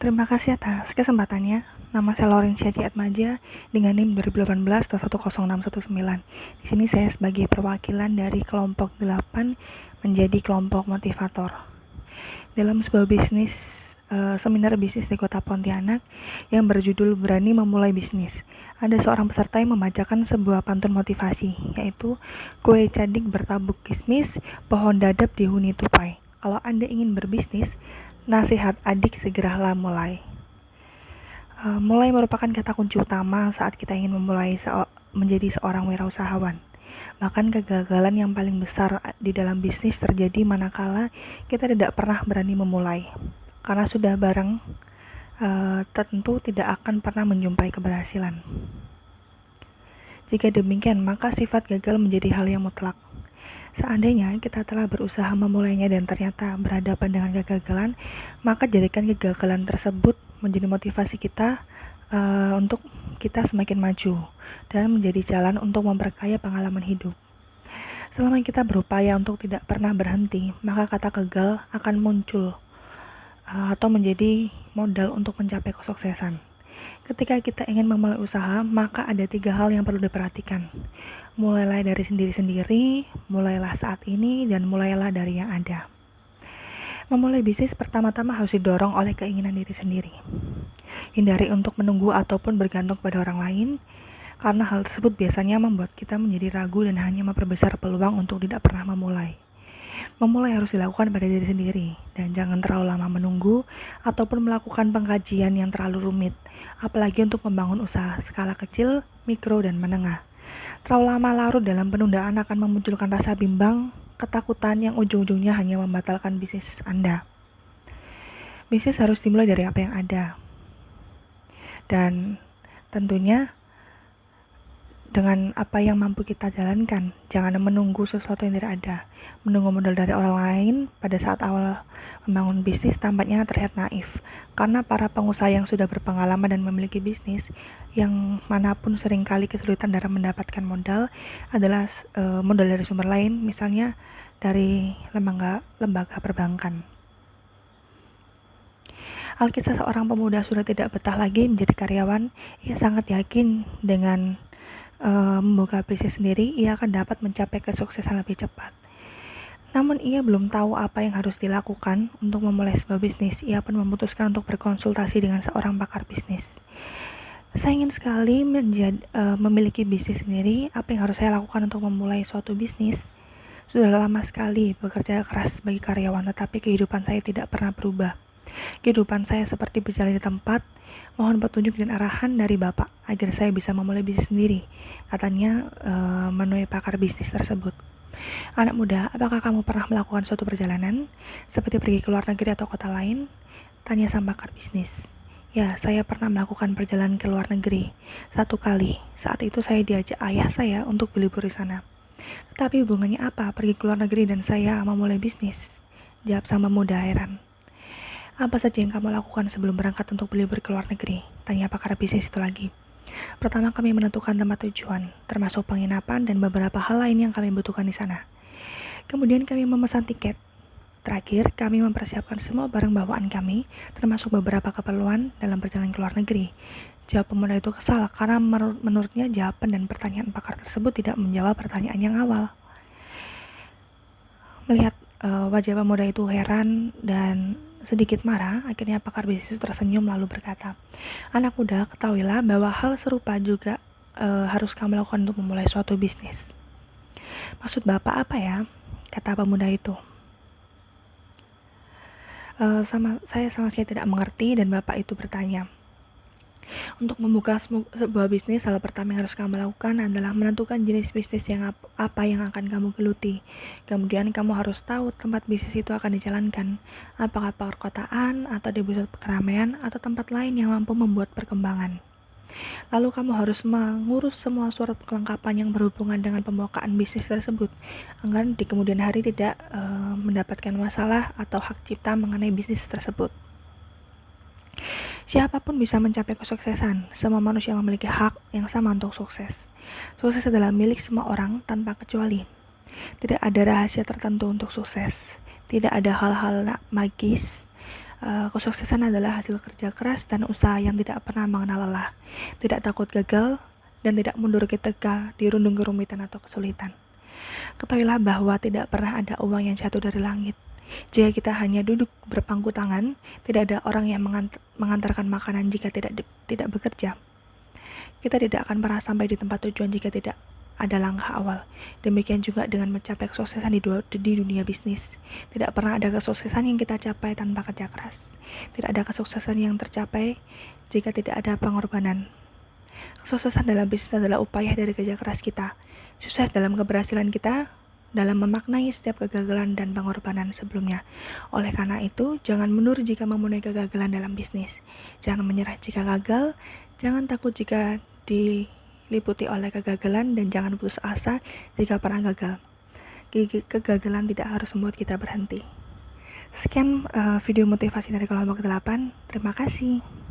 Terima kasih atas kesempatannya. Nama saya Laurencia Ciatmaja dengan NIM 2018-2100619. Di sini saya sebagai perwakilan dari kelompok 8 menjadi kelompok motivator. Dalam sebuah seminar bisnis di Kota Pontianak yang berjudul Berani Memulai Bisnis, ada seorang peserta yang membacakan sebuah pantun motivasi, yaitu kue cadik bertabuk kismis, pohon dadap dihuni tupai. Kalau Anda ingin berbisnis, nasihat adik segeralah mulai. Mulai merupakan kata kunci utama saat kita ingin memulai menjadi seorang wirausahawan. Bahkan kegagalan yang paling besar di dalam bisnis terjadi manakala kita tidak pernah berani memulai. Karena sudah barang tentu tidak akan pernah menjumpai keberhasilan. Jika demikian, maka sifat gagal menjadi hal yang mutlak. Seandainya kita telah berusaha memulainya dan ternyata berhadapan dengan kegagalan, maka jadikan kegagalan tersebut menjadi motivasi kita untuk kita semakin maju dan menjadi jalan untuk memperkaya pengalaman hidup. Selama kita berupaya untuk tidak pernah berhenti, maka kata gagal akan muncul atau menjadi modal untuk mencapai kesuksesan. Ketika kita ingin memulai usaha, maka ada 3 hal yang perlu diperhatikan. Mulailah dari sendiri-sendiri, mulailah saat ini, dan mulailah dari yang ada. Memulai bisnis pertama-tama harus didorong oleh keinginan diri sendiri. Hindari untuk menunggu ataupun bergantung pada orang lain, karena hal tersebut biasanya membuat kita menjadi ragu dan hanya memperbesar peluang untuk tidak pernah memulai. Memulai harus dilakukan pada diri sendiri, dan jangan terlalu lama menunggu ataupun melakukan pengkajian yang terlalu rumit, apalagi untuk membangun usaha skala kecil, mikro, dan menengah. Terlalu lama larut dalam penundaan akan memunculkan rasa bimbang, ketakutan yang ujung-ujungnya hanya membatalkan bisnis Anda. Bisnis harus dimulai dari apa yang ada. Dan tentunya dengan apa yang mampu kita jalankan. Jangan menunggu sesuatu yang tidak ada. Menunggu modal dari orang lain pada saat awal membangun bisnis tampaknya terlihat naif. Karena para pengusaha yang sudah berpengalaman dan memiliki bisnis, yang manapun seringkali kesulitan dalam mendapatkan modal adalah modal dari sumber lain, misalnya dari lembaga perbankan. Alkisah seorang pemuda sudah tidak betah lagi menjadi karyawan. Ia sangat yakin dengan membuka bisnis sendiri, ia akan dapat mencapai kesuksesan lebih cepat. Namun ia belum tahu apa yang harus dilakukan untuk memulai sebuah bisnis. Ia pun memutuskan untuk berkonsultasi dengan seorang pakar bisnis. Saya ingin sekali memiliki bisnis sendiri. Apa yang harus saya lakukan untuk memulai suatu bisnis? Sudah lama sekali bekerja keras sebagai karyawan, tetapi kehidupan saya tidak pernah berubah. Kehidupan saya seperti berjalan di tempat. Mohon petunjuk dan arahan dari Bapak agar saya bisa memulai bisnis sendiri, katanya menemui pakar bisnis tersebut. Anak muda, apakah kamu pernah melakukan suatu perjalanan seperti pergi ke luar negeri atau kota lain? Tanya sang pakar bisnis. Ya, saya pernah melakukan perjalanan ke luar negeri 1 kali. Saat itu saya diajak ayah saya untuk berlibur di sana. Tetapi hubungannya apa pergi ke luar negeri dan saya memulai bisnis? Jawab sang pemuda heran. Apa saja yang kamu lakukan sebelum berangkat untuk berlibur ke luar negeri? Tanya pakar bisnis itu lagi. Pertama, kami menentukan tempat tujuan, termasuk penginapan dan beberapa hal lain yang kami butuhkan di sana. Kemudian kami memesan tiket. Terakhir, kami mempersiapkan semua barang bawaan kami, termasuk beberapa keperluan dalam perjalanan ke luar negeri. Jawab pemuda itu kesal karena menurutnya jawaban dan pertanyaan pakar tersebut tidak menjawab pertanyaan yang awal. Melihat wajah pemuda itu heran dan sedikit marah, akhirnya pakar bisnis itu tersenyum lalu berkata, anak muda, ketahuilah bahwa hal serupa juga harus kamu lakukan untuk memulai suatu bisnis. Maksud Bapak apa ya? Kata pemuda itu. Saya sama sekali tidak mengerti dan Bapak itu bertanya, untuk membuka sebuah bisnis, hal pertama yang harus kamu lakukan adalah menentukan jenis bisnis yang apa yang akan kamu geluti. Kemudian kamu harus tahu tempat bisnis itu akan dijalankan, apakah perkotaan atau di pusat keramaian atau tempat lain yang mampu membuat perkembangan. Lalu kamu harus mengurus semua surat kelengkapan yang berhubungan dengan pembukaan bisnis tersebut, agar di kemudian hari tidak mendapatkan masalah atau hak cipta mengenai bisnis tersebut. Siapapun bisa mencapai kesuksesan. Semua manusia memiliki hak yang sama untuk sukses. Sukses adalah milik semua orang tanpa kecuali. Tidak ada rahasia tertentu untuk sukses. Tidak ada hal-hal magis Kesuksesan adalah hasil kerja keras dan usaha yang tidak pernah mengenal lelah, tidak takut gagal, dan tidak mundur ketika dirundung kerumitan atau kesulitan. Ketahuilah bahwa tidak pernah ada uang yang jatuh dari langit. Jika kita hanya duduk berpangku tangan, tidak ada orang yang mengantarkan makanan jika tidak bekerja. Kita tidak akan pernah sampai di tempat tujuan jika tidak ada langkah awal. Demikian juga dengan mencapai kesuksesan di dunia bisnis. Tidak pernah ada kesuksesan yang kita capai tanpa kerja keras. Tidak ada kesuksesan yang tercapai jika tidak ada pengorbanan. Kesuksesan dalam bisnis adalah upaya dari kerja keras kita. Sukses dalam keberhasilan kita dalam memaknai setiap kegagalan dan pengorbanan sebelumnya. Oleh karena itu, jangan mundur jika memenuhi kegagalan dalam bisnis. Jangan menyerah jika gagal, jangan takut jika diliputi oleh kegagalan, dan jangan putus asa jika pernah gagal. Kegagalan tidak harus membuat kita berhenti. Sekian video motivasi dari kelompok 8. Terima kasih.